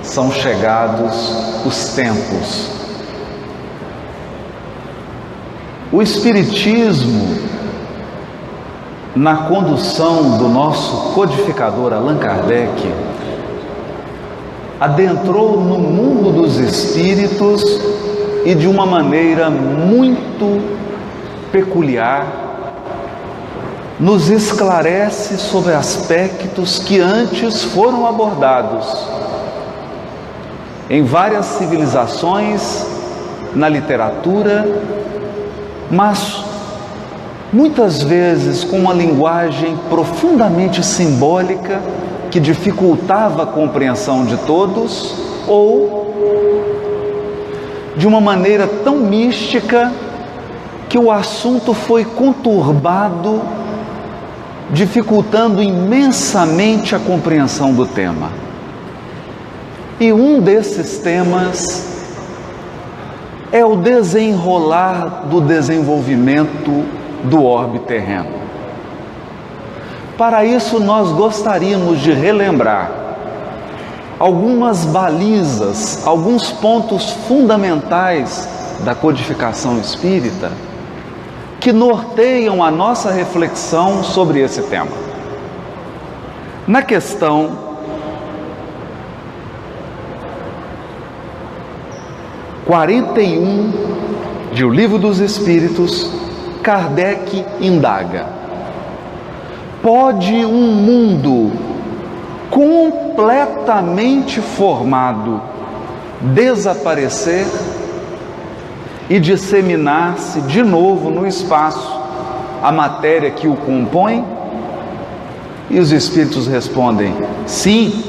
são chegados os tempos. O Espiritismo, na condução do nosso codificador Allan Kardec, adentrou no mundo dos espíritos e de uma maneira muito peculiar nos esclarece sobre aspectos que antes foram abordados em várias civilizações, na literatura, mas muitas vezes com uma linguagem profundamente simbólica que dificultava a compreensão de todos, ou de uma maneira tão mística que o assunto foi conturbado, dificultando imensamente a compreensão do tema. E um desses temas é o desenrolar do desenvolvimento do orbe terreno. Para isso, nós gostaríamos de relembrar algumas balizas, alguns pontos fundamentais da codificação espírita que norteiam a nossa reflexão sobre esse tema. Na questão 41 de O Livro dos Espíritos, Kardec indaga: pode um mundo completamente formado desaparecer e disseminar-se de novo no espaço a matéria que o compõe? E os Espíritos respondem: sim.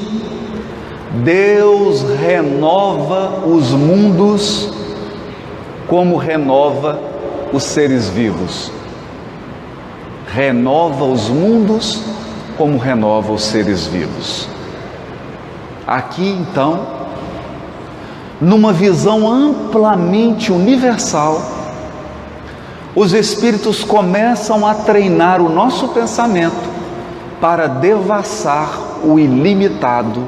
Deus renova os mundos como renova os seres vivos. Renova os mundos como renova os seres vivos. Aqui, então, numa visão amplamente universal, os Espíritos começam a treinar o nosso pensamento para devassar o ilimitado,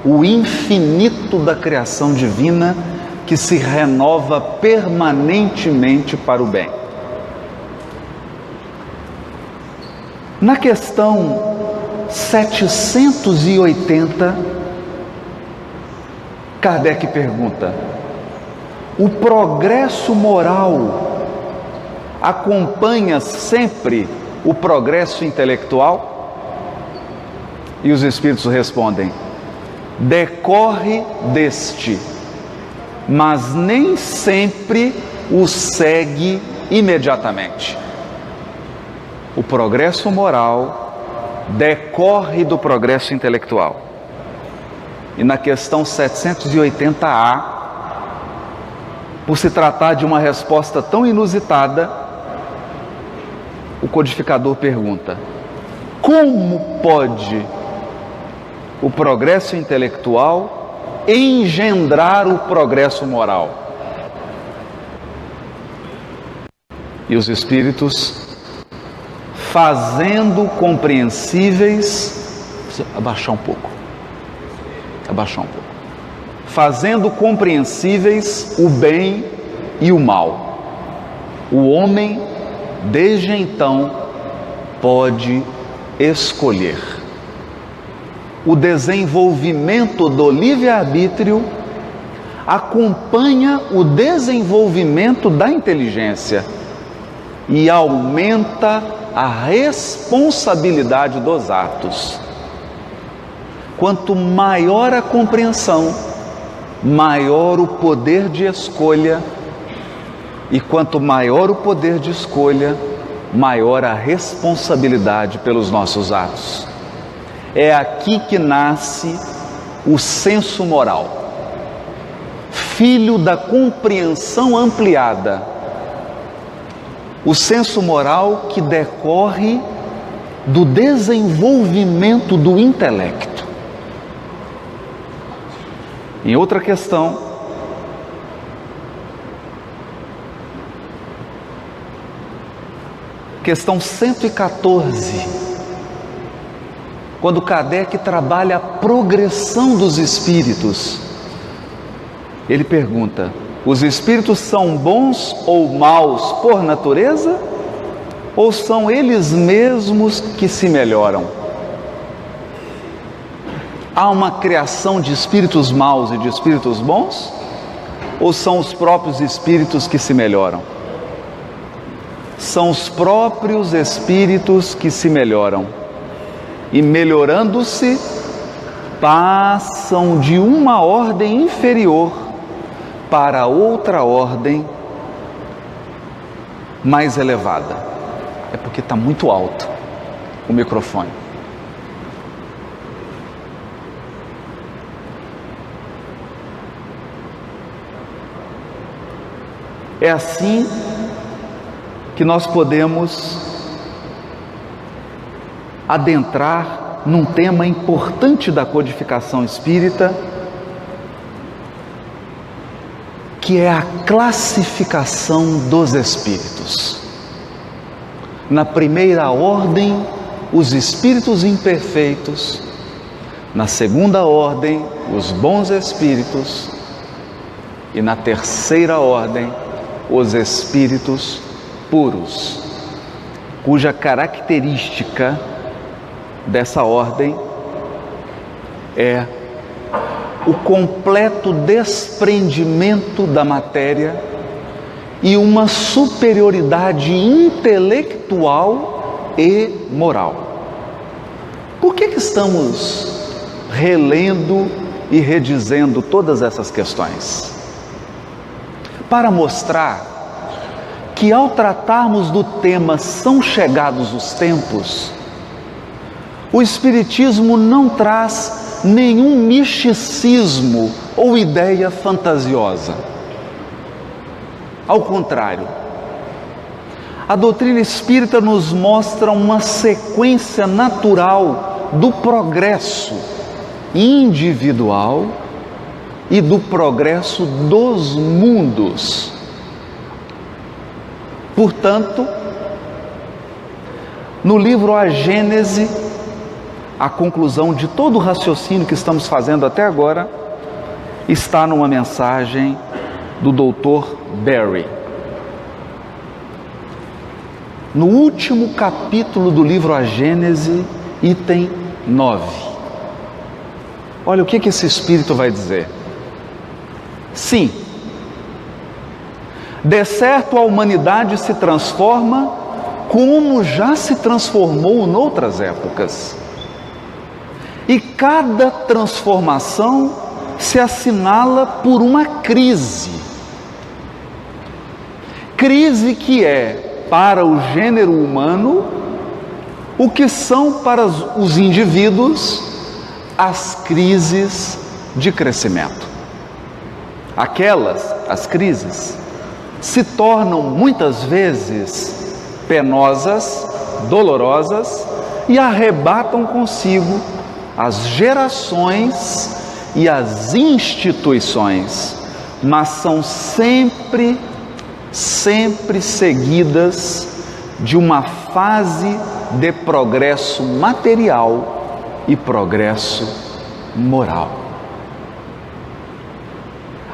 o infinito da criação divina que se renova permanentemente para o bem. Na questão 780, Kardec pergunta: o progresso moral acompanha sempre o progresso intelectual? E os Espíritos respondem: decorre deste, mas nem sempre o segue imediatamente. O progresso moral decorre do progresso intelectual. E na questão 780A, por se tratar de uma resposta tão inusitada, o codificador pergunta: como pode o progresso intelectual engendrar o progresso moral? E os Espíritos, fazendo compreensíveis, abaixar um pouco, fazendo compreensíveis o bem e o mal, o homem desde então pode escolher. O desenvolvimento do livre-arbítrio acompanha o desenvolvimento da inteligência e aumenta a responsabilidade dos atos. Quanto maior a compreensão, maior o poder de escolha, e quanto maior o poder de escolha, maior a responsabilidade pelos nossos atos. É aqui que nasce o senso moral, filho da compreensão ampliada. O senso moral que decorre do desenvolvimento do intelecto. Em outra questão, questão 114, quando Kardec trabalha a progressão dos espíritos Ele pergunta: os espíritos são bons ou maus por natureza? Ou são eles mesmos que se melhoram? Há uma criação de espíritos maus e de espíritos bons? Ou são os próprios espíritos que se melhoram? São os próprios espíritos que se melhoram. E melhorando-se, passam de uma ordem inferior para outra ordem mais elevada. É porque está muito alto o microfone. É assim que nós podemos adentrar num tema importante da codificação espírita, que é a classificação dos espíritos. Na primeira ordem, os espíritos imperfeitos; na segunda ordem, os bons espíritos; e na terceira ordem, os espíritos puros, cuja característica dessa ordem é o completo desprendimento da matéria e uma superioridade intelectual e moral. Por que estamos relendo e redizendo todas essas questões? Para mostrar que, ao tratarmos do tema "São chegados os tempos", o Espiritismo não traz nenhum misticismo ou ideia fantasiosa. Ao contrário, a doutrina espírita nos mostra uma sequência natural do progresso individual e do progresso dos mundos. Portanto, no livro A Gênese, a conclusão de todo o raciocínio que estamos fazendo até agora está numa mensagem do Dr. Berry. No último capítulo do livro A Gênese, item 9. Olha o que esse espírito vai dizer. Sim, de certo a humanidade se transforma como já se transformou noutras épocas. E cada transformação se assinala por uma crise. Crise que é, para o gênero humano, o que são para os indivíduos as crises de crescimento. As crises, se tornam muitas vezes penosas, dolorosas e arrebatam consigo as gerações e as instituições, mas são sempre seguidas de uma fase de progresso material e progresso moral.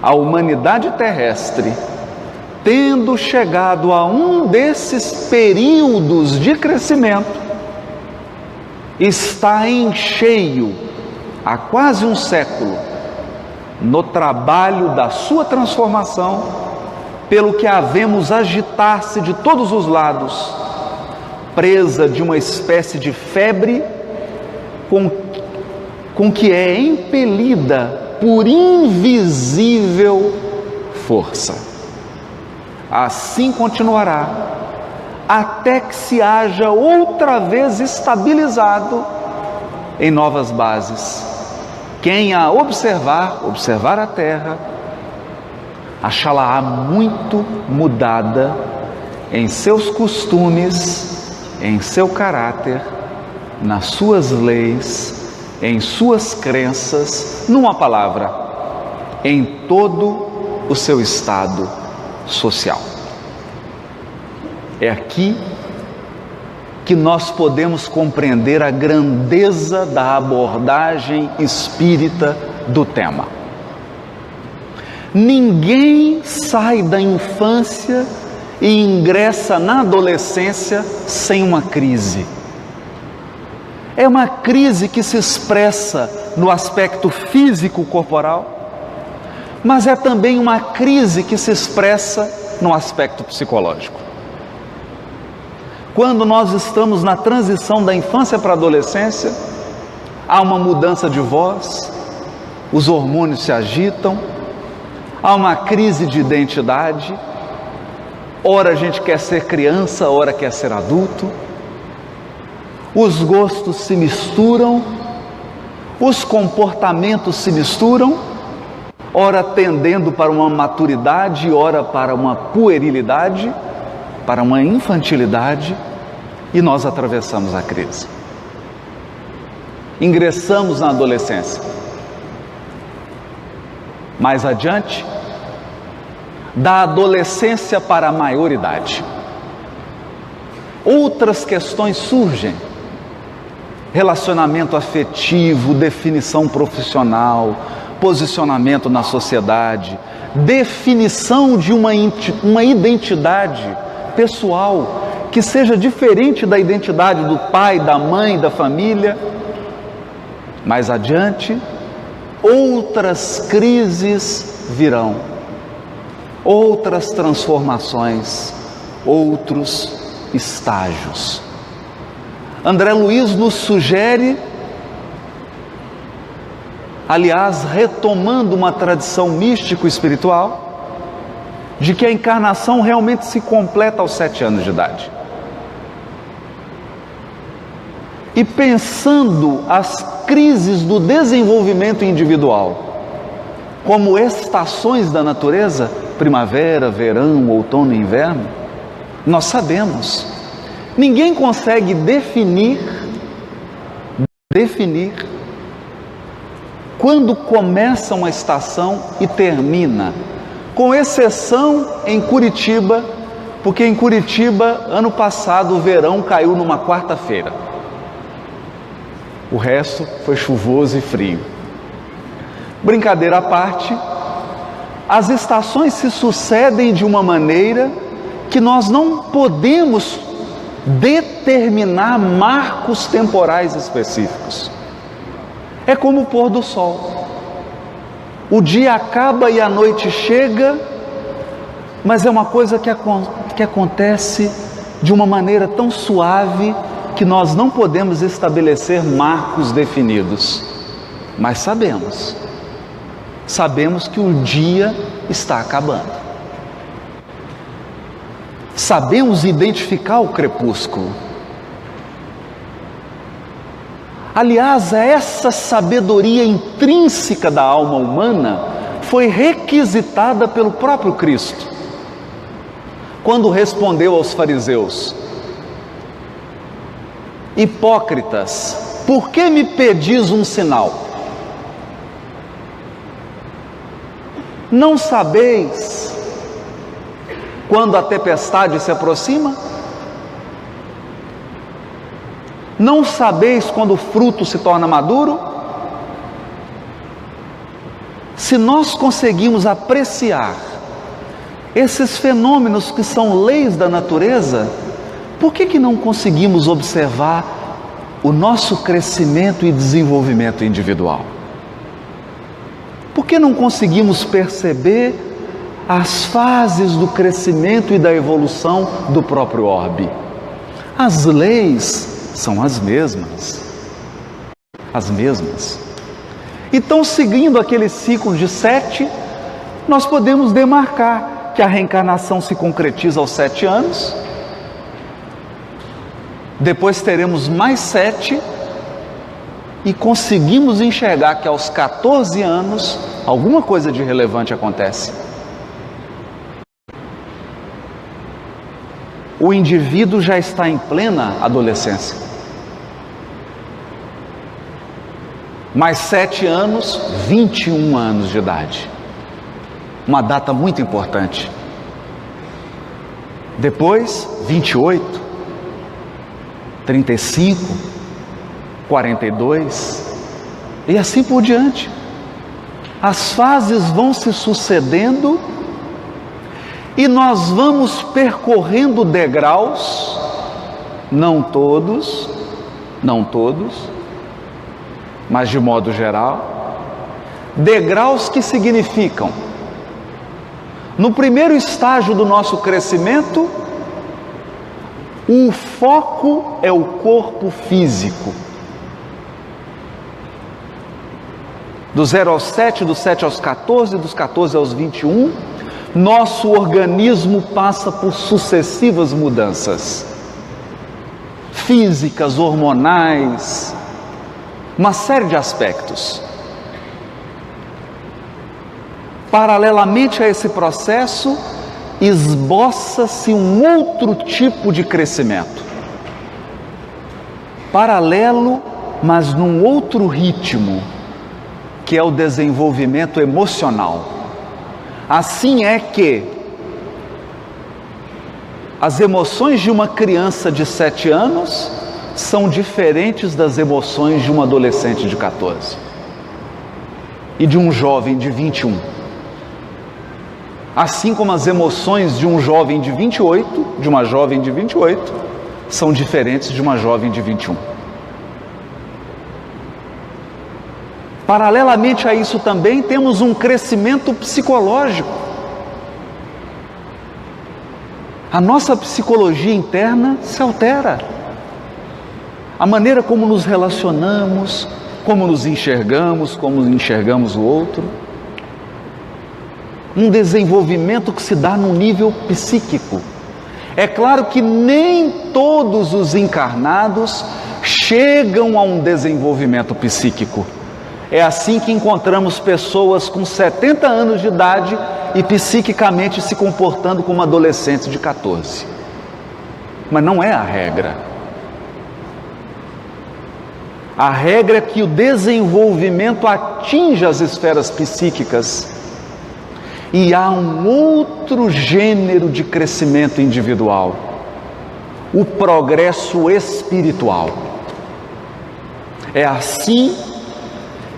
A humanidade terrestre, tendo chegado a um desses períodos de crescimento, está em cheio, há quase um século, no trabalho da sua transformação, pelo que a vemos agitar-se de todos os lados, presa de uma espécie de febre com que é impelida por invisível força. Assim continuará, até que se haja outra vez estabilizado em novas bases. Quem a observar a terra, achá-la-á muito mudada em seus costumes, em seu caráter, nas suas leis, em suas crenças, numa palavra, em todo o seu estado social. É aqui que nós podemos compreender a grandeza da abordagem espírita do tema. Ninguém sai da infância e ingressa na adolescência sem uma crise. É uma crise que se expressa no aspecto físico corporal, mas é também uma crise que se expressa no aspecto psicológico. Quando nós estamos na transição da infância para a adolescência, há uma mudança de voz, os hormônios se agitam, há uma crise de identidade, ora a gente quer ser criança, ora quer ser adulto, os gostos se misturam, os comportamentos se misturam, ora tendendo para uma maturidade, ora para uma puerilidade, para uma infantilidade, e nós atravessamos a crise. Ingressamos na adolescência. Mais adiante, da adolescência para a maioridade, outras questões surgem: relacionamento afetivo, definição profissional, posicionamento na sociedade, definição de uma identidade pessoal que seja diferente da identidade do pai, da mãe, da família. Mais adiante, outras crises virão, outras transformações, outros estágios. André Luiz nos sugere, aliás, retomando uma tradição místico-espiritual, de que a encarnação realmente se completa aos 7 anos de idade. E pensando as crises do desenvolvimento individual como estações da natureza, primavera, verão, outono e inverno, nós sabemos, ninguém consegue definir quando começa uma estação e termina, com exceção em Curitiba, porque em Curitiba, ano passado, o verão caiu numa quarta-feira. O resto foi chuvoso e frio. Brincadeira à parte, as estações se sucedem de uma maneira que nós não podemos determinar marcos temporais específicos. É como o pôr do sol. O dia acaba e a noite chega, mas é uma coisa que acontece de uma maneira tão suave que nós não podemos estabelecer marcos definidos. Mas sabemos que o dia está acabando. Sabemos identificar o crepúsculo. Aliás, essa sabedoria intrínseca da alma humana foi requisitada pelo próprio Cristo, quando respondeu aos fariseus: hipócritas, por que me pedis um sinal? Não sabeis quando a tempestade se aproxima? Não sabeis quando o fruto se torna maduro? Se nós conseguimos apreciar esses fenômenos que são leis da natureza, por que não conseguimos observar o nosso crescimento e desenvolvimento individual? Por que não conseguimos perceber as fases do crescimento e da evolução do próprio orbe? As leis são as mesmas. Então, seguindo aquele ciclo de 7, nós podemos demarcar que a reencarnação se concretiza aos 7 anos, depois teremos mais 7 e conseguimos enxergar que aos 14 anos alguma coisa de relevante acontece. O indivíduo já está em plena adolescência. Mais 7 anos, 21 anos de idade. Uma data muito importante. Depois, 28, 35, 42 e assim por diante. as fases vão se sucedendo e nós vamos percorrendo degraus, não todos, mas de modo geral, degraus que significam, no primeiro estágio do nosso crescimento, o foco é o corpo físico. Do 0 aos 7, do 7 aos 14, dos 14 aos 21, nosso organismo passa por sucessivas mudanças físicas, hormonais, uma série de aspectos. Paralelamente a esse processo, esboça-se um outro tipo de crescimento. Paralelo, mas num outro ritmo, que é o desenvolvimento emocional. Assim é que as emoções de uma criança de 7 anos são diferentes das emoções de um adolescente de 14 e de um jovem de 21. Assim como as emoções de um jovem de 28, de uma jovem de 28, são diferentes de uma jovem de 21. Paralelamente a isso também temos um crescimento psicológico. A nossa psicologia interna se altera. A maneira como nos relacionamos, como nos enxergamos, como enxergamos o outro. Um desenvolvimento que se dá no nível psíquico. É claro que nem todos os encarnados chegam a um desenvolvimento psíquico. É assim que encontramos pessoas com 70 anos de idade e psiquicamente se comportando como adolescentes de 14. Mas não é a regra. A regra é que o desenvolvimento atinge as esferas psíquicas e há um outro gênero de crescimento individual, o progresso espiritual. É assim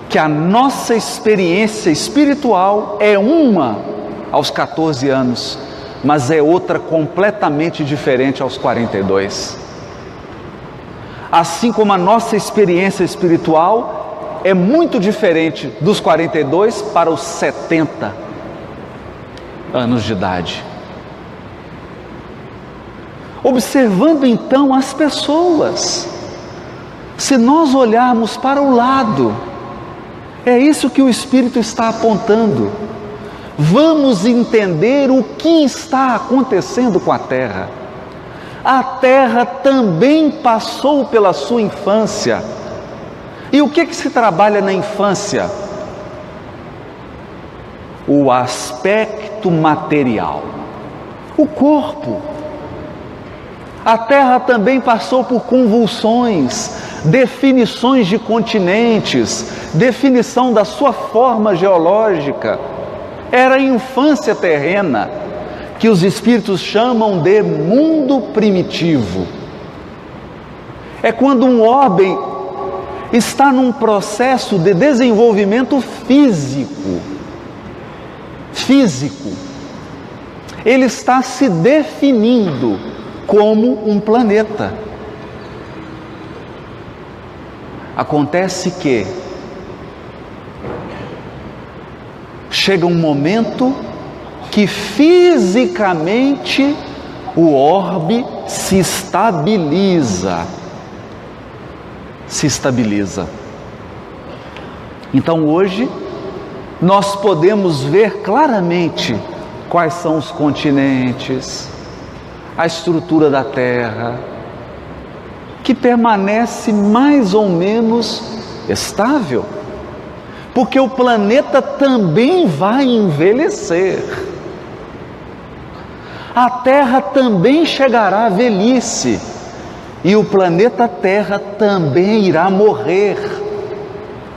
que a nossa experiência espiritual é uma aos 14 anos, mas é outra completamente diferente aos 42. Assim como a nossa experiência espiritual é muito diferente dos 42 para os 70 anos de idade. Observando então as pessoas, se nós olharmos para o lado, é isso que o Espírito está apontando. Vamos entender o que está acontecendo com a Terra. A Terra também passou pela sua infância. E o que se trabalha na infância? O aspecto material, o corpo. A Terra também passou por convulsões, definições de continentes, definição da sua forma geológica. Era a infância terrena, que os espíritos chamam de mundo primitivo. É quando um homem está num processo de desenvolvimento físico. Ele está se definindo como um planeta. Acontece que chega um momento que fisicamente o orbe se estabiliza. Então hoje nós podemos ver claramente quais são os continentes, a estrutura da Terra, que permanece mais ou menos estável, porque o planeta também vai envelhecer. A Terra também chegará à velhice e o planeta Terra também irá morrer.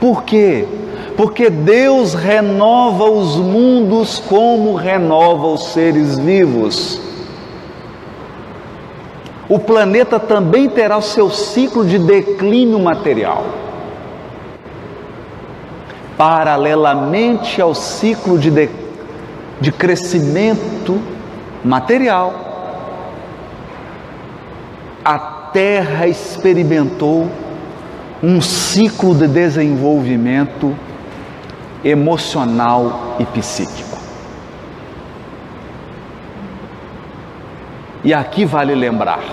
Por quê? Porque Deus renova os mundos como renova os seres vivos. O planeta também terá o seu ciclo de declínio material. paralelamente ao ciclo de crescimento material, a Terra experimentou um ciclo de desenvolvimento emocional e psíquico. E aqui vale lembrar: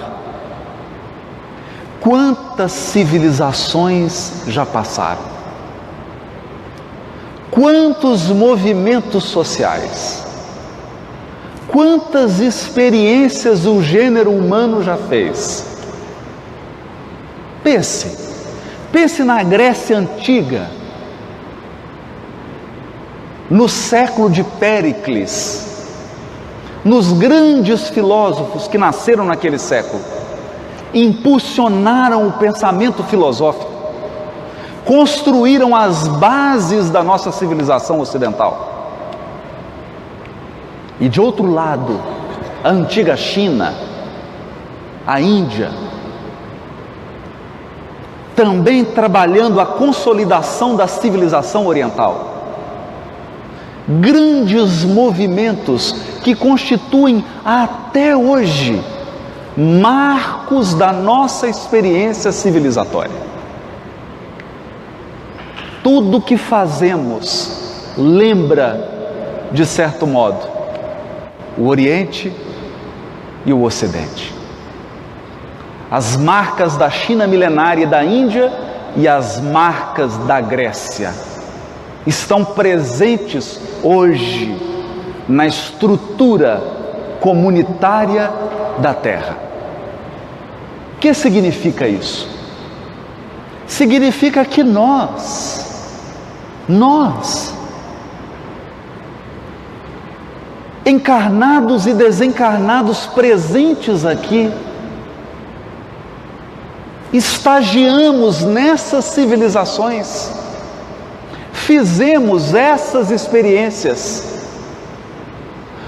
quantas civilizações já passaram, quantos movimentos sociais, quantas experiências o gênero humano já fez. Pense na Grécia Antiga, no século de Péricles, nos grandes filósofos que nasceram naquele século, impulsionaram o pensamento filosófico, construíram as bases da nossa civilização ocidental. E de outro lado, a antiga China, a Índia, também trabalhando a consolidação da civilização oriental. Grandes movimentos que constituem até hoje marcos da nossa experiência civilizatória. Tudo que fazemos lembra, de certo modo, o Oriente e o Ocidente. As marcas da China milenária e da Índia e as marcas da Grécia estão presentes hoje na estrutura comunitária da Terra. O que significa isso? Significa que nós, encarnados e desencarnados presentes aqui, estagiamos nessas civilizações, fizemos essas experiências,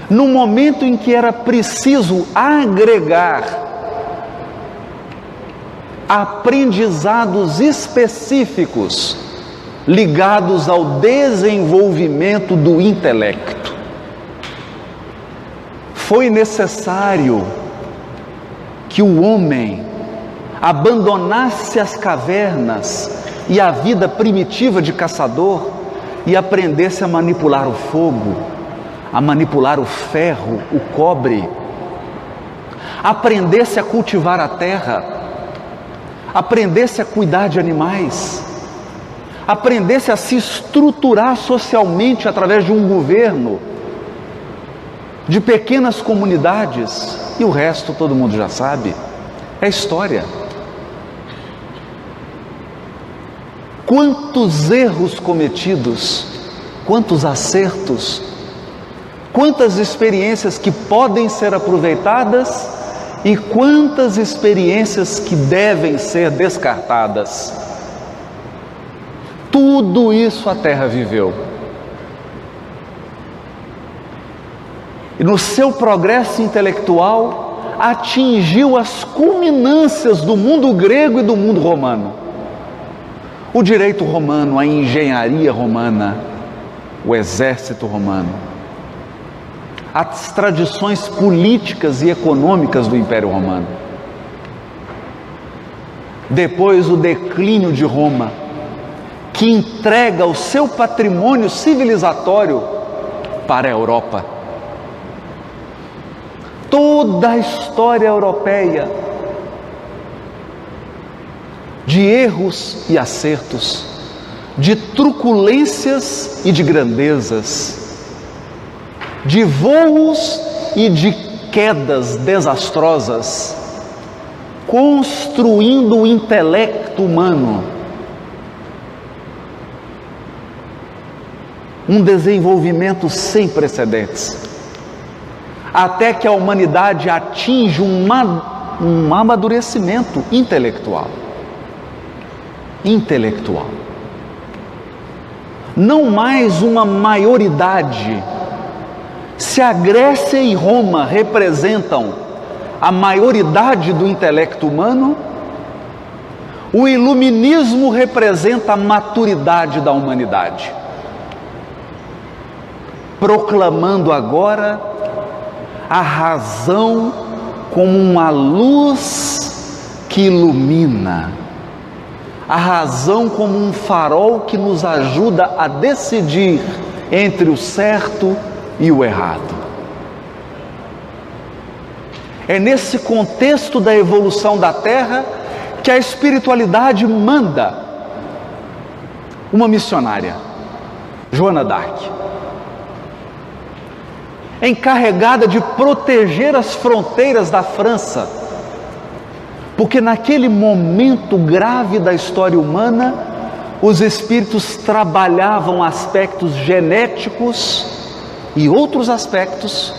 no momento em que era preciso agregar aprendizados específicos ligados ao desenvolvimento do intelecto. Foi necessário que o homem abandonasse as cavernas e a vida primitiva de caçador e aprendesse a manipular o fogo, a manipular o ferro, o cobre, aprendesse a cultivar a terra, aprendesse a cuidar de animais, aprendesse a se estruturar socialmente através de um governo, de pequenas comunidades, e o resto todo mundo já sabe, é história. Quantos erros cometidos, quantos acertos, quantas experiências que podem ser aproveitadas e quantas experiências que devem ser descartadas. Tudo isso a Terra viveu. E no seu progresso intelectual atingiu as culminâncias do mundo grego e do mundo romano. O direito romano, a engenharia romana, o exército romano, as tradições políticas e econômicas do Império Romano. Depois o declínio de Roma, que entrega o seu patrimônio civilizatório para a Europa. Toda a história europeia, de erros e acertos, de truculências e de grandezas, de voos e de quedas desastrosas, construindo o intelecto humano, um desenvolvimento sem precedentes, até que a humanidade atinge um amadurecimento intelectual. Não mais uma maioridade. Se a Grécia e Roma representam a maioridade do intelecto humano, o iluminismo representa a maturidade da humanidade. proclamando agora a razão como uma luz que ilumina, a razão como um farol que nos ajuda a decidir entre o certo e o errado. É nesse contexto da evolução da Terra que a espiritualidade manda uma missionária, Joana d'Arc, encarregada de proteger as fronteiras da França, porque naquele momento grave da história humana, os espíritos trabalhavam aspectos genéticos e outros aspectos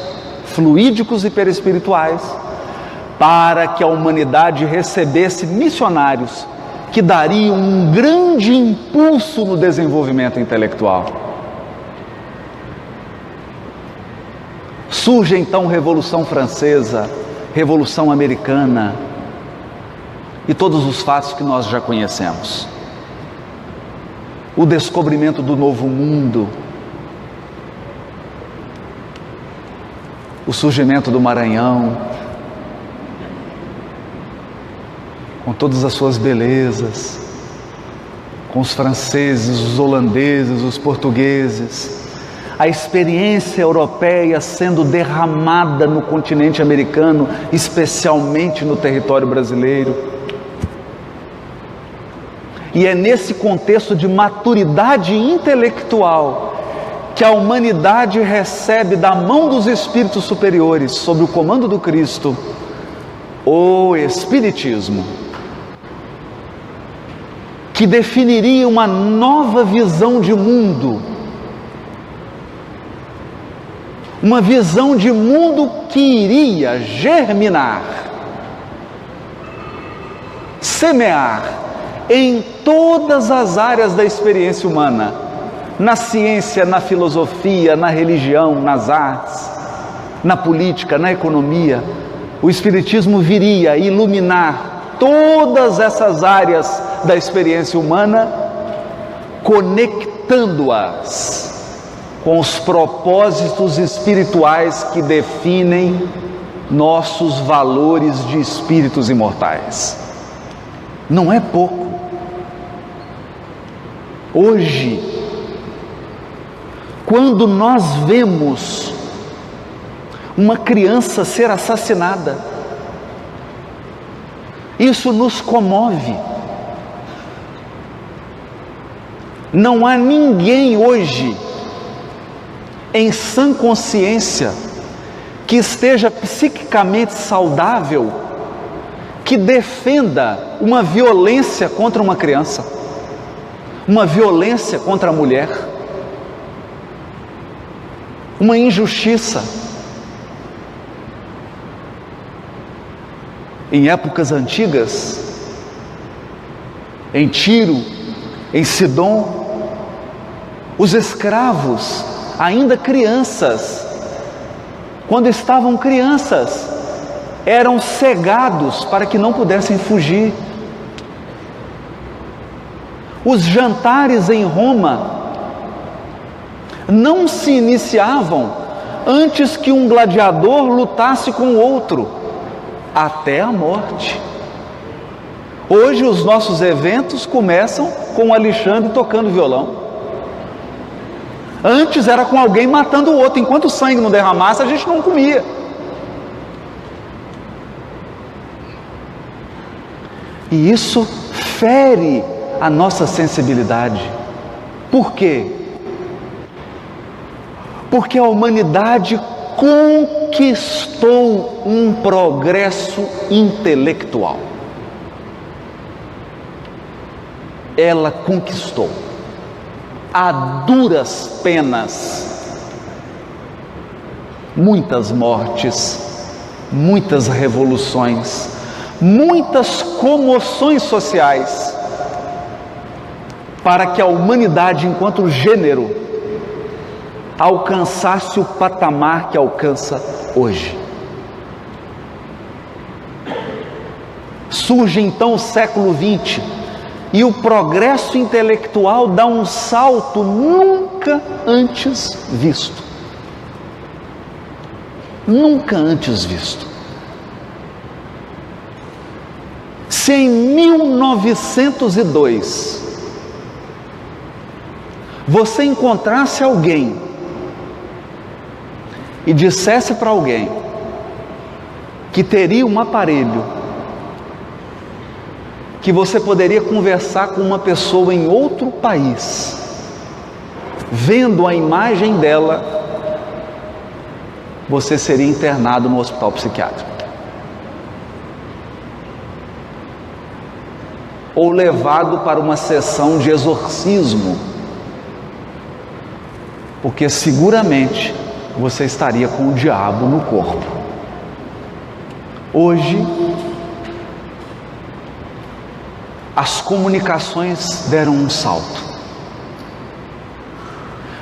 fluídicos e perispirituais, para que a humanidade recebesse missionários que dariam um grande impulso no desenvolvimento intelectual. Surge então Revolução Francesa, Revolução Americana e todos os fatos que nós já conhecemos. O descobrimento do novo mundo, o surgimento do Maranhão, com todas as suas belezas, com os franceses, os holandeses, os portugueses, a experiência europeia sendo derramada no continente americano, especialmente no território brasileiro. E é nesse contexto de maturidade intelectual que a humanidade recebe da mão dos espíritos superiores, sob o comando do Cristo, o Espiritismo, que definiria uma nova visão de mundo, uma visão de mundo que iria germinar, semear em todas as áreas da experiência humana, na ciência, na filosofia, na religião, nas artes, na política, na economia. O Espiritismo viria iluminar todas essas áreas da experiência humana, conectando-as com os propósitos espirituais que definem nossos valores de espíritos imortais. Não é pouco. Hoje, quando nós vemos uma criança ser assassinada, isso nos comove. Não há ninguém hoje em sã consciência que esteja psiquicamente saudável que defenda uma violência contra uma criança, uma violência contra a mulher, uma injustiça. Em épocas antigas, em Tiro, em Sidom, os escravos, ainda crianças, quando estavam crianças, eram cegados para que não pudessem fugir. Os jantares em Roma não se iniciavam antes que um gladiador lutasse com o outro, até a morte. Hoje os nossos eventos começam com o Alexandre tocando violão. Antes era com alguém matando o outro. Enquanto o sangue não derramasse, a gente não comia. E isso fere a nossa sensibilidade. Por quê? Porque a humanidade conquistou um progresso intelectual. Ela conquistou, a duras penas, muitas mortes, muitas revoluções, muitas comoções sociais, para que a humanidade, enquanto gênero, alcançasse o patamar que alcança hoje. Surge então o século XX e o progresso intelectual dá um salto nunca antes visto. nunca antes visto. Se em 1902 você encontrasse alguém e dissesse para alguém que teria um aparelho que você poderia conversar com uma pessoa em outro país, vendo a imagem dela, você seria internado no hospital psiquiátrico ou levado para uma sessão de exorcismo, porque seguramente você estaria com o diabo no corpo. Hoje, as comunicações deram um salto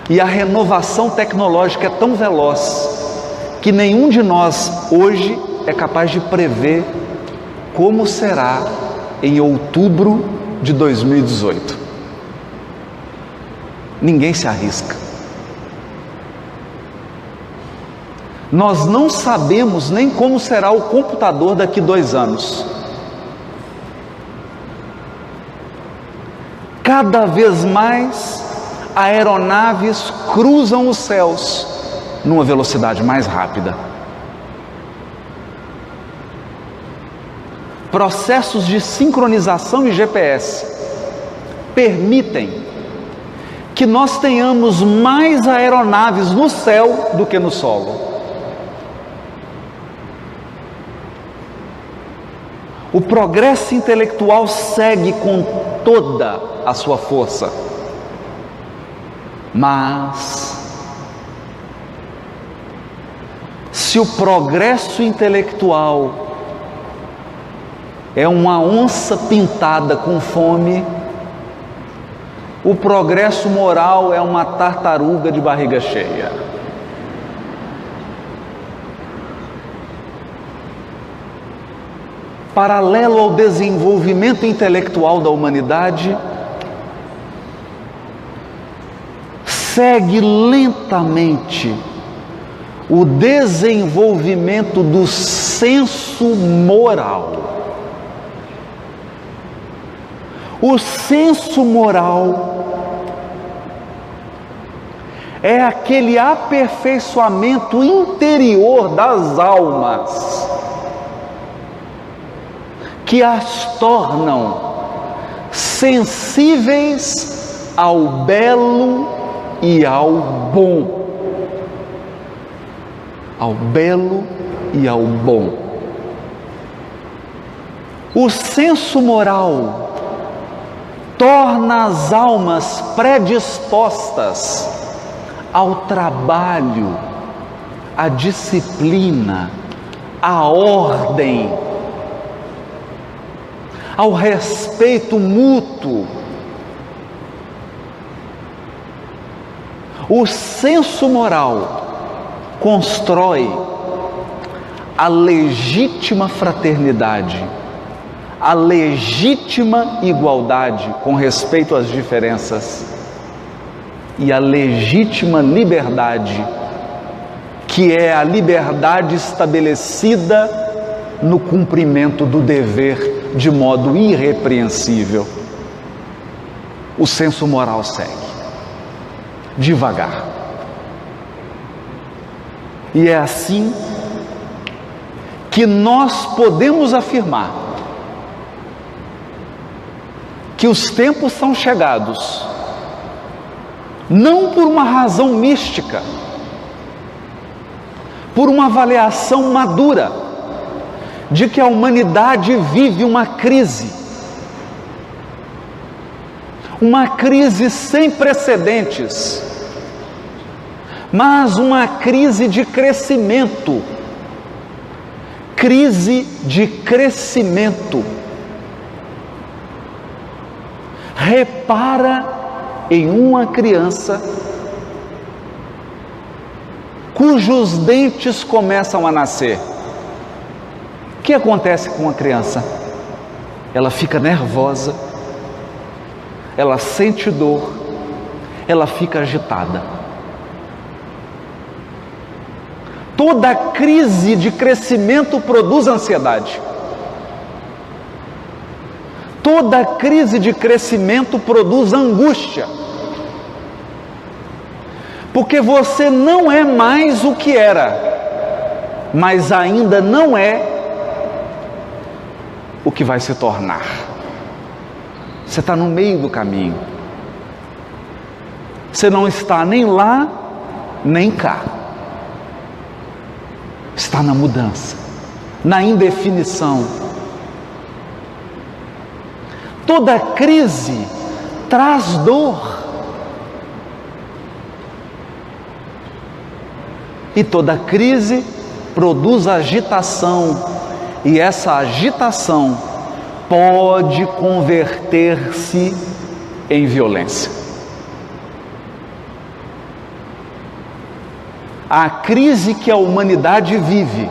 e a renovação tecnológica é tão veloz que nenhum de nós hoje é capaz de prever como será em outubro de 2018. Ninguém se arrisca. Nós não sabemos nem como será o computador daqui 2 anos. Cada vez mais aeronaves cruzam os céus numa velocidade mais rápida. Processos de sincronização e GPS permitem que nós tenhamos mais aeronaves no céu do que no solo. O progresso intelectual segue com toda a sua força, mas se o progresso intelectual é uma onça pintada com fome, o progresso moral é uma tartaruga de barriga cheia. Paralelo ao desenvolvimento intelectual da humanidade, segue lentamente o desenvolvimento do senso moral. O senso moral é aquele aperfeiçoamento interior das almas que as tornam sensíveis ao belo e ao bom. Ao belo e ao bom. O senso moral torna as almas predispostas ao trabalho, à disciplina, à ordem, ao respeito mútuo. O senso moral constrói a legítima fraternidade, a legítima igualdade com respeito às diferenças e a legítima liberdade, que é a liberdade estabelecida no cumprimento do dever de modo irrepreensível. O senso moral segue devagar. E é assim que nós podemos afirmar que os tempos são chegados, não por uma razão mística, por uma avaliação madura de que a humanidade vive uma crise sem precedentes, mas uma crise de crescimento, Repara em uma criança cujos dentes começam a nascer. O que acontece com uma criança? Ela fica nervosa, ela sente dor, ela fica agitada. Toda crise de crescimento produz ansiedade. Toda crise de crescimento produz angústia. Porque você não é mais o que era, mas ainda não é o que vai se tornar. Você está no meio do caminho. Você não está nem lá, nem cá. Está na mudança, na indefinição. Toda crise traz dor. E toda crise produz agitação. E essa agitação pode converter-se em violência. A crise que a humanidade vive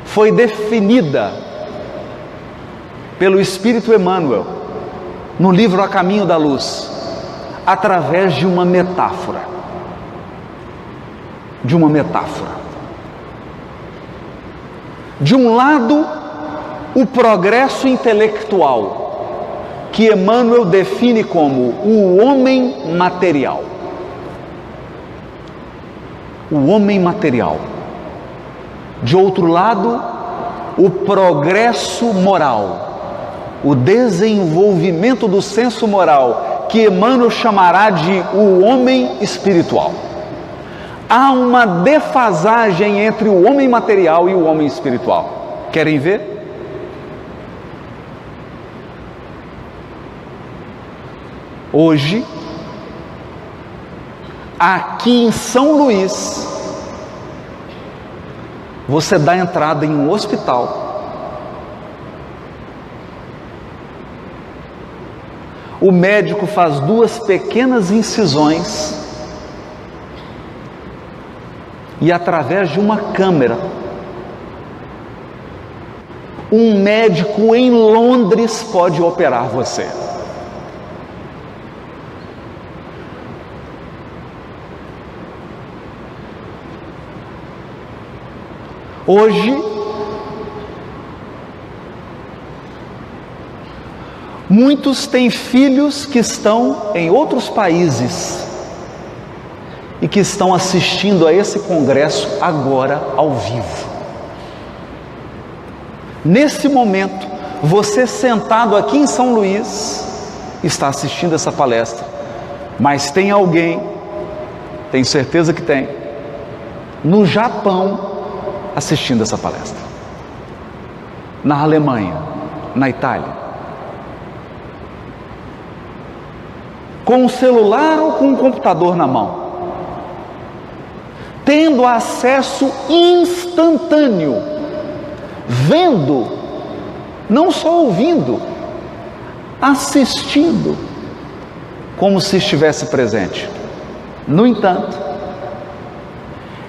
foi definida pelo Espírito Emmanuel no livro A Caminho da Luz, através de uma metáfora. De uma metáfora. De um lado, o progresso intelectual, que Emmanuel define como o homem material. O homem material. De outro lado, o progresso moral, o desenvolvimento do senso moral, que Emmanuel chamará de o homem espiritual. Há uma defasagem entre o homem material e o homem espiritual. Querem ver? Hoje, aqui em São Luís, você dá entrada em um hospital. O médico faz 2 pequenas incisões e, através de uma câmera, um médico em Londres pode operar você. Hoje, muitos têm filhos que estão em outros países e que estão assistindo a esse congresso agora ao vivo. Nesse momento, você sentado aqui em São Luís está assistindo essa palestra, mas tem alguém, tenho certeza que tem, no Japão assistindo essa palestra, na Alemanha, na Itália, com um celular ou com um computador na mão, tendo acesso instantâneo, vendo, não só ouvindo, assistindo, como se estivesse presente. No entanto,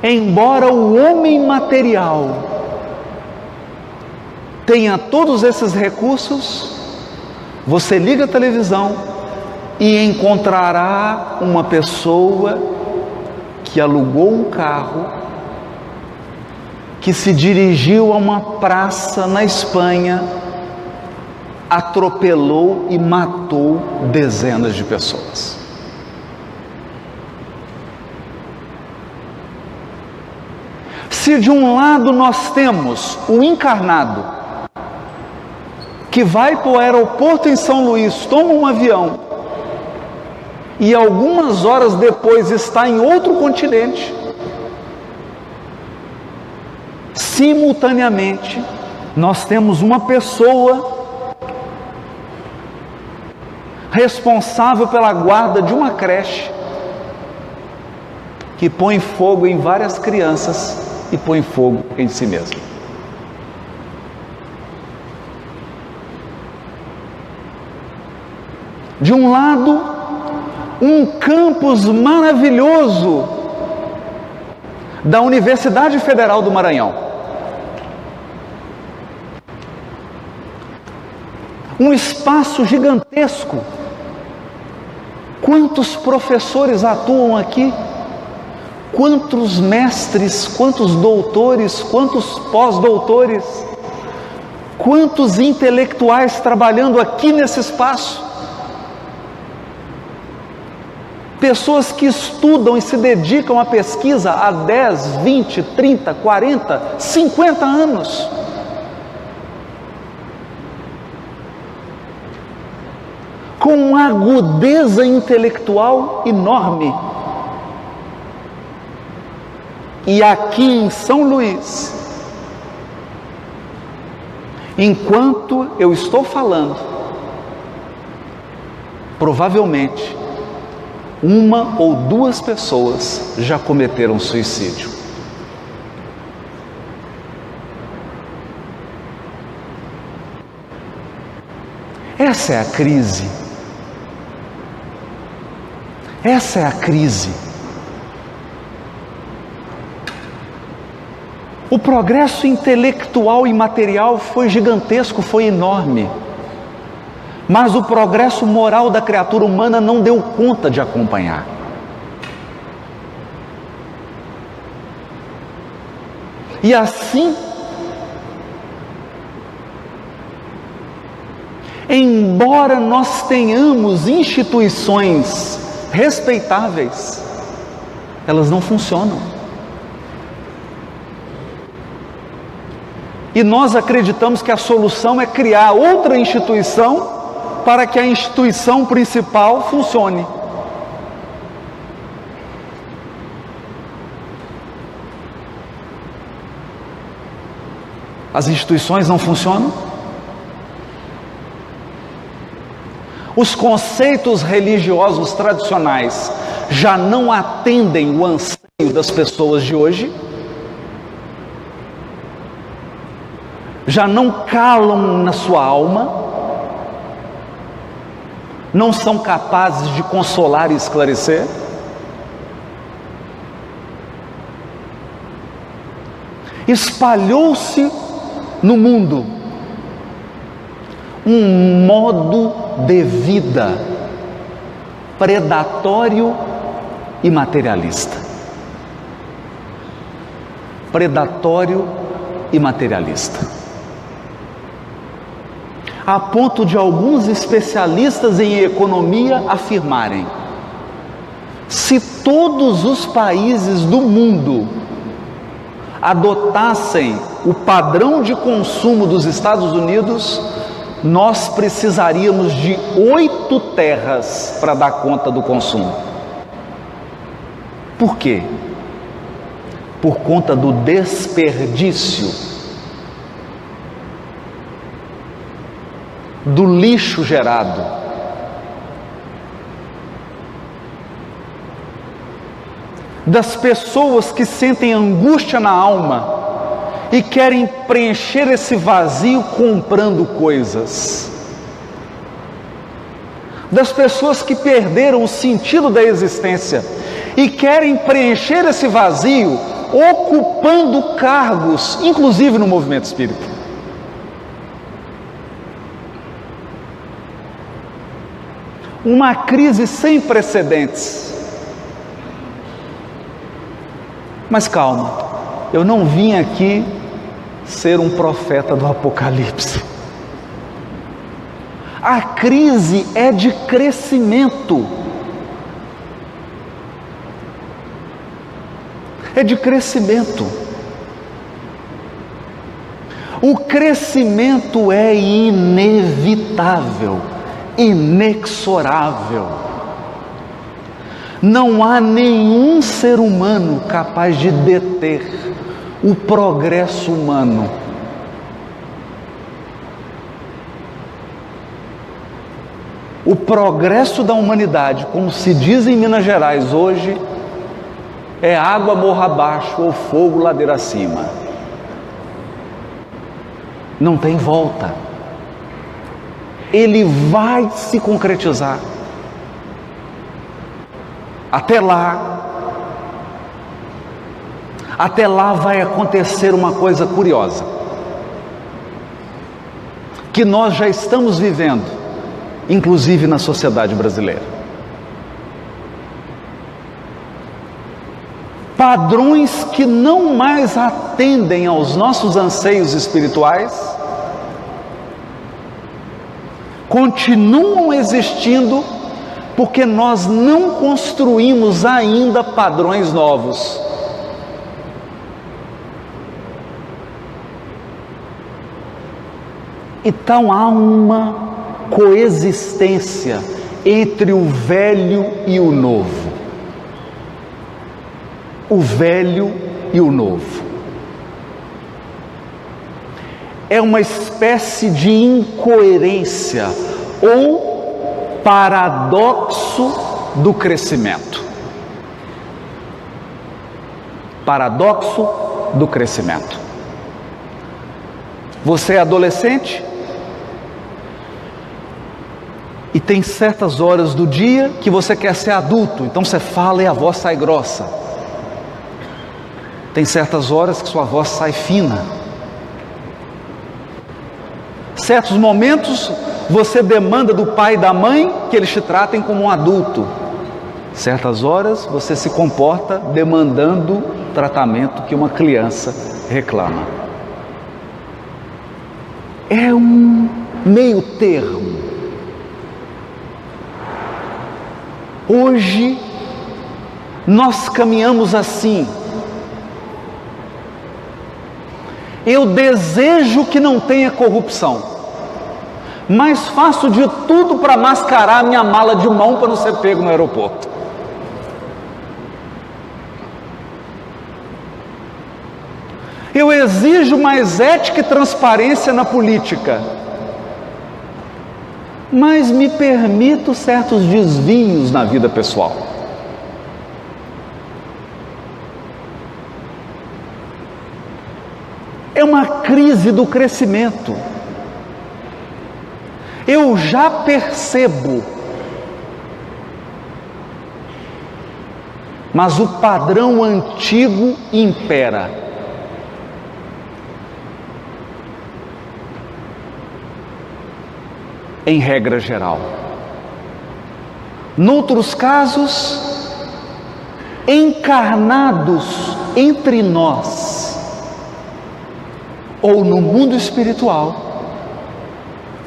embora o homem material tenha todos esses recursos, você liga a televisão e encontrará uma pessoa que alugou um carro, que se dirigiu a uma praça na Espanha, atropelou e matou dezenas de pessoas. Se de um lado nós temos o encarnado, que vai para o aeroporto em São Luís, toma um avião, e algumas horas depois está em outro continente, simultaneamente, nós temos uma pessoa responsável pela guarda de uma creche, que põe fogo em várias crianças e põe fogo em si mesmo. De um lado, um campus maravilhoso da Universidade Federal do Maranhão. Um espaço gigantesco. Quantos professores atuam aqui? Quantos mestres, quantos doutores, quantos pós-doutores, quantos intelectuais trabalhando aqui nesse espaço. Pessoas que estudam e se dedicam à pesquisa há 10, 20, 30, 40, 50 anos. Com uma agudeza intelectual enorme. E aqui em São Luís, enquanto eu estou falando, provavelmente uma ou duas pessoas já cometeram suicídio. Essa é a crise. Essa é a crise. O progresso intelectual e material foi gigantesco, foi enorme. Mas o progresso moral da criatura humana não deu conta de acompanhar. E assim, embora nós tenhamos instituições respeitáveis, elas não funcionam. E nós acreditamos que a solução é criar outra instituição para que a instituição principal funcione. As instituições não funcionam? Os conceitos religiosos tradicionais já não atendem o anseio das pessoas de hoje? Já não calam na sua alma? Não são capazes de consolar e esclarecer? Espalhou-se no mundo um modo de vida predatório e materialista. Predatório e materialista. A ponto de alguns especialistas em economia afirmarem: se todos os países do mundo adotassem o padrão de consumo dos Estados Unidos, nós precisaríamos de 8 terras para dar conta do consumo. Por quê? Por conta do desperdício, do lixo gerado. Das pessoas que sentem angústia na alma e querem preencher esse vazio comprando coisas. Das pessoas que perderam o sentido da existência e querem preencher esse vazio ocupando cargos, inclusive no movimento espírita. Uma crise sem precedentes. Mas calma, eu não vim aqui ser um profeta do Apocalipse. A crise é de crescimento. É de crescimento. O crescimento é inevitável, inexorável. Não há nenhum ser humano capaz de deter o progresso humano. O progresso da humanidade, como se diz em Minas Gerais hoje, é água morra abaixo ou fogo ladeira acima. Não tem volta. Ele vai se concretizar. Até lá vai acontecer uma coisa curiosa, que nós já estamos vivendo, inclusive na sociedade brasileira. padrões que não mais atendem aos nossos anseios espirituais continuam existindo porque nós não construímos ainda padrões novos. Então há uma coexistência entre o velho e o novo. O velho e o novo. É uma espécie de incoerência ou paradoxo do crescimento. Paradoxo do crescimento. Você é adolescente e tem certas horas do dia que você quer ser adulto, então você fala e a voz sai grossa. Tem certas horas que sua voz sai fina. Certos momentos você demanda do pai e da mãe que eles te tratem como um adulto. Certas horas você se comporta demandando tratamento que uma criança reclama. É um meio termo. Hoje nós caminhamos assim. Eu desejo que não tenha corrupção, mas faço de tudo para mascarar a minha mala de mão para não ser pego no aeroporto. Eu exijo mais ética e transparência na política, mas me permito certos desvios na vida pessoal. É uma crise do crescimento. Eu já percebo, mas o padrão antigo impera. Em regra geral. Noutros casos, encarnados entre nós, ou no mundo espiritual,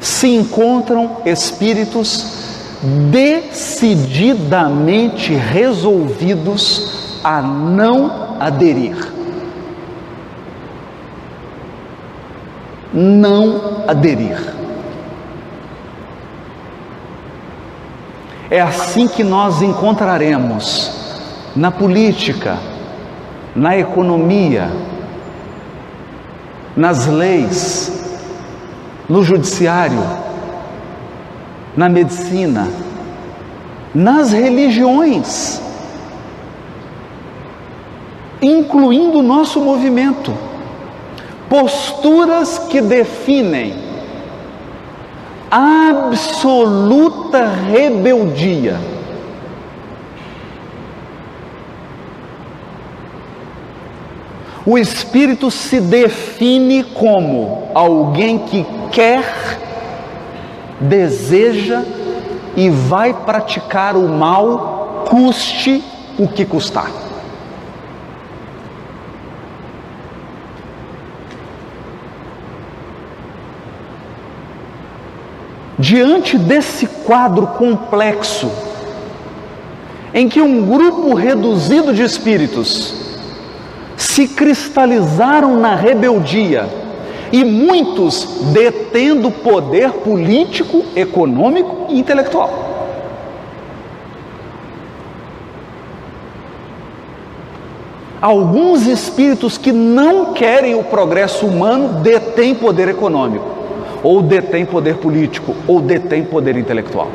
se encontram espíritos decididamente resolvidos a não aderir. Não aderir. É assim que nós encontraremos na política, na economia, nas leis, no judiciário, na medicina, nas religiões, incluindo o nosso movimento, posturas que definem absoluta rebeldia. O espírito se define como alguém que quer, deseja e vai praticar o mal, custe o que custar. Diante desse quadro complexo, em que um grupo reduzido de espíritos se cristalizaram na rebeldia, e muitos detendo poder político, econômico e intelectual. Alguns espíritos que não querem o progresso humano detêm poder econômico, ou detêm poder político, ou detêm poder intelectual.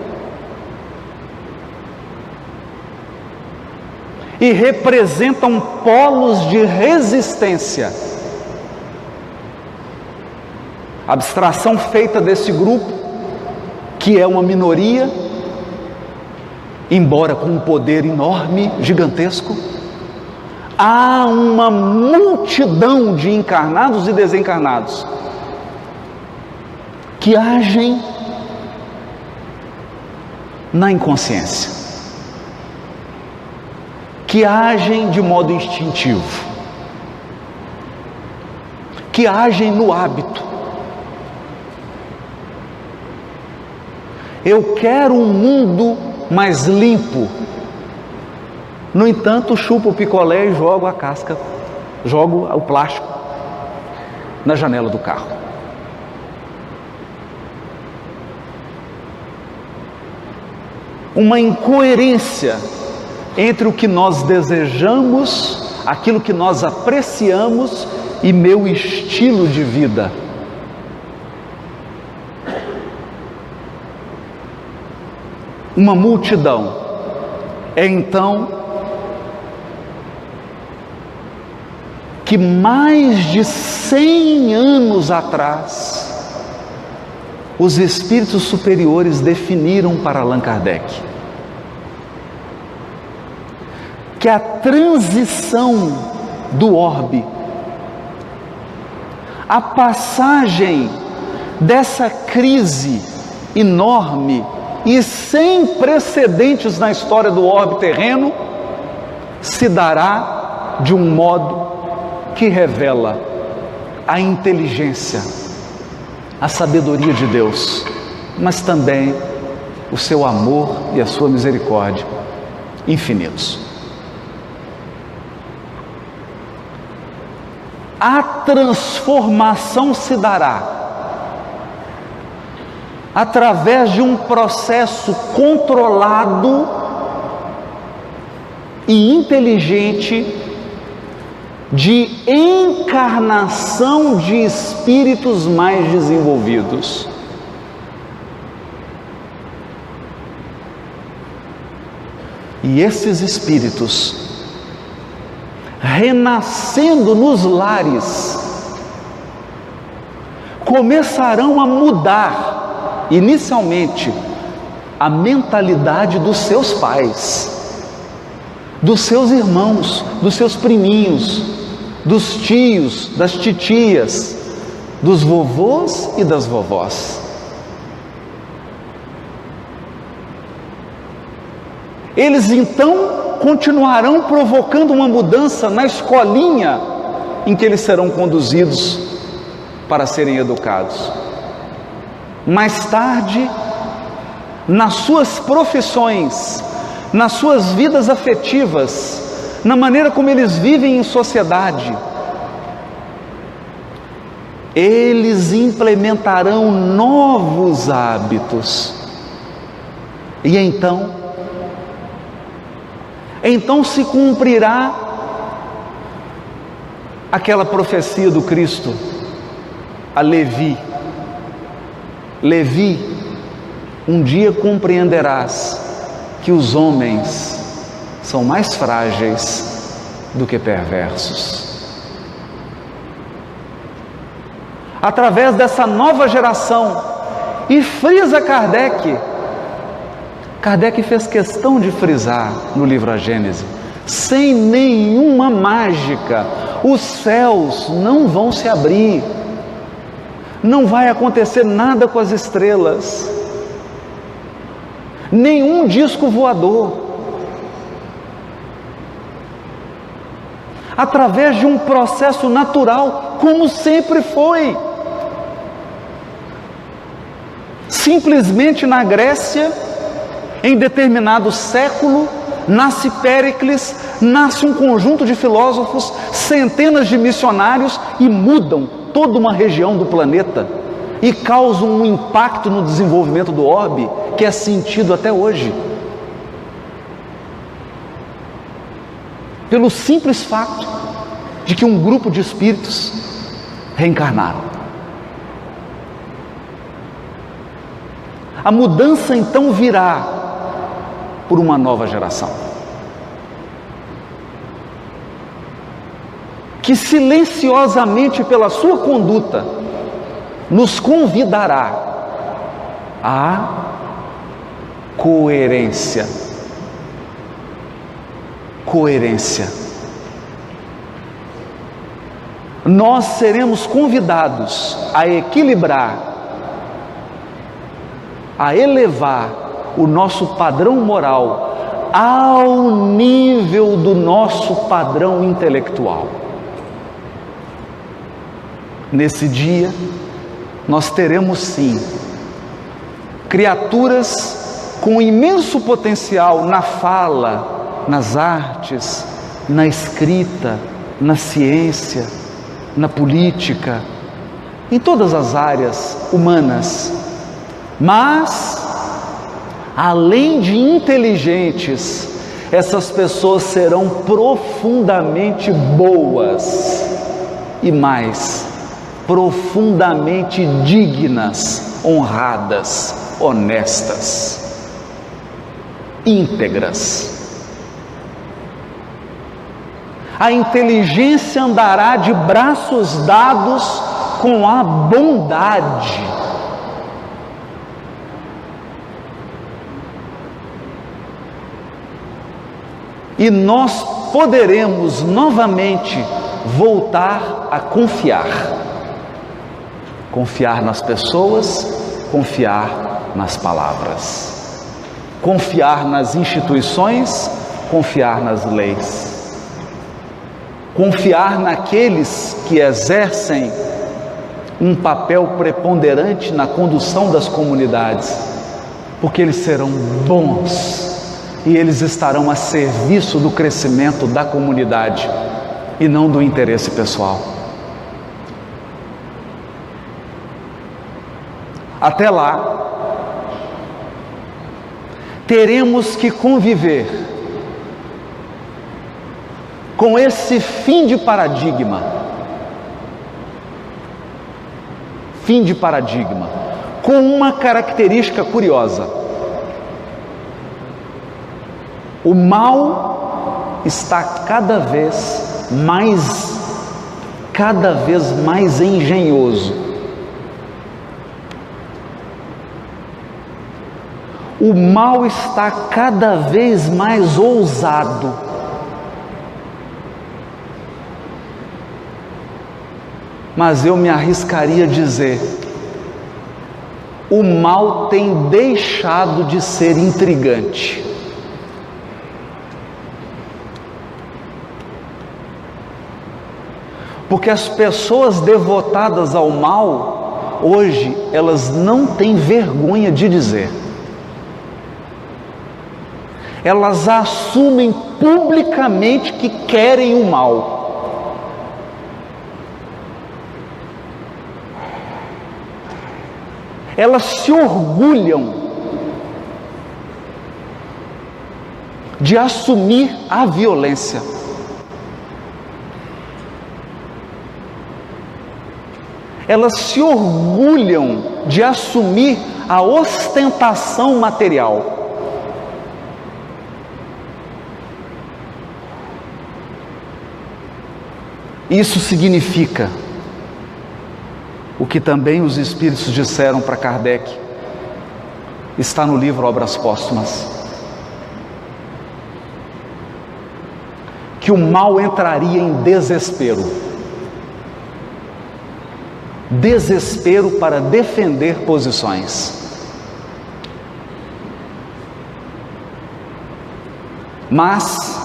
E representam polos de resistência. A abstração feita desse grupo, que é uma minoria, embora com um poder enorme, gigantesco, há uma multidão de encarnados e desencarnados que agem na inconsciência. que agem de modo instintivo, que agem no hábito. Eu quero um mundo mais limpo. No entanto, chupo o picolé e jogo a casca, jogo o plástico na janela do carro. Uma incoerência entre o que nós desejamos, aquilo que nós apreciamos e meu estilo de vida. Uma multidão é então que mais de 100 anos atrás os espíritos superiores definiram para Allan Kardec que a transição do orbe, a passagem dessa crise enorme e sem precedentes na história do orbe terreno, se dará de um modo que revela a inteligência, a sabedoria de Deus, mas também o seu amor e a sua misericórdia infinitos. A transformação se dará através de um processo controlado e inteligente de encarnação de espíritos mais desenvolvidos. E esses espíritos, renascendo nos lares, começarão a mudar, inicialmente, a mentalidade dos seus pais, dos seus irmãos, dos seus priminhos, dos tios, das titias, dos vovôs e das vovós. Eles então continuarão provocando uma mudança na escolinha em que eles serão conduzidos para serem educados. Mais tarde, nas suas profissões, nas suas vidas afetivas, na maneira como eles vivem em sociedade, eles implementarão novos hábitos. E então se cumprirá aquela profecia do Cristo a Levi: Levi, um dia compreenderás que os homens são mais frágeis do que perversos. Através dessa nova geração, e frisa Kardec fez questão de frisar no livro A Gênese, sem nenhuma mágica, os céus não vão se abrir, não vai acontecer nada com as estrelas, nenhum disco voador. Através de um processo natural, como sempre foi. Simplesmente na Grécia, em determinado século, nasce Péricles, nasce um conjunto de filósofos, centenas de missionários e mudam toda uma região do planeta e causam um impacto no desenvolvimento do orbe que é sentido até hoje. Pelo simples fato de que um grupo de espíritos reencarnaram. A mudança então virá por uma nova geração, que silenciosamente pela sua conduta nos convidará à coerência. Nós seremos convidados a equilibrar, a elevar o nosso padrão moral ao nível do nosso padrão intelectual. Nesse dia, nós teremos sim criaturas com imenso potencial na fala, nas artes, na escrita, na ciência, na política, em todas as áreas humanas. Mas, além de inteligentes, essas pessoas serão profundamente boas e mais, profundamente dignas, honradas, honestas, íntegras. A inteligência andará de braços dados com a bondade. E nós poderemos novamente voltar a confiar. Confiar nas pessoas, confiar nas palavras. Confiar nas instituições, confiar nas leis. Confiar naqueles que exercem um papel preponderante na condução das comunidades, porque eles serão bons e eles estarão a serviço do crescimento da comunidade e não do interesse pessoal. Até lá, teremos que conviver com esse fim de paradigma. Fim de paradigma, com uma característica curiosa. O mal está cada vez mais engenhoso. O mal está cada vez mais ousado. Mas eu me arriscaria a dizer, o mal tem deixado de ser intrigante. Porque as pessoas devotadas ao mal, hoje, elas não têm vergonha de dizer. Elas assumem publicamente que querem o mal. Elas se orgulham de assumir a violência. Elas se orgulham de assumir a ostentação material. Isso significa o que também os Espíritos disseram para Kardec, está no livro Obras Póstumas, que o mal entraria em desespero. Desespero para defender posições. Mas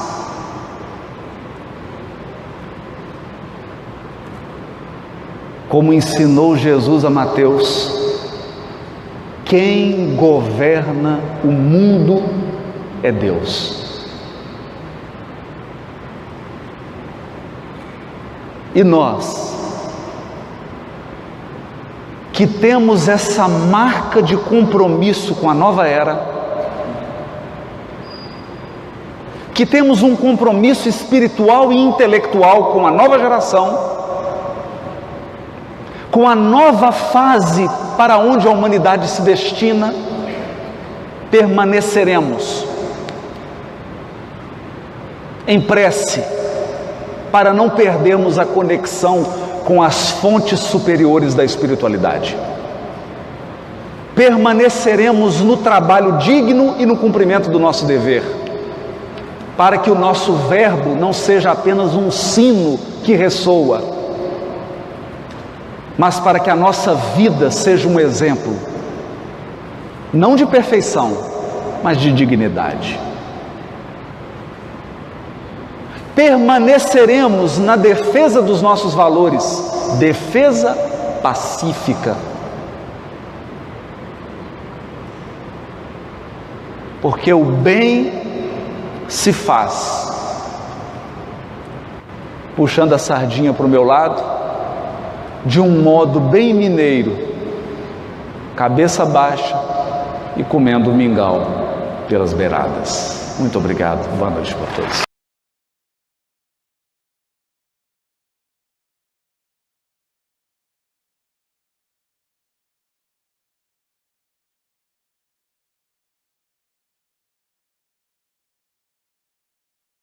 como ensinou Jesus a Mateus, quem governa o mundo é Deus. E nós, que temos essa marca de compromisso com a nova era, que temos um compromisso espiritual e intelectual com a nova geração, com a nova fase para onde a humanidade se destina, permaneceremos em prece, para não perdermos a conexão com as fontes superiores da espiritualidade. Permaneceremos no trabalho digno e no cumprimento do nosso dever, para que o nosso verbo não seja apenas um sino que ressoa, mas para que a nossa vida seja um exemplo, não de perfeição, mas de dignidade. permaneceremos na defesa dos nossos valores, defesa pacífica. Porque o bem se faz, puxando a sardinha para o meu lado, de um modo bem mineiro, cabeça baixa e comendo mingau pelas beiradas. Muito obrigado, boa noite para todos.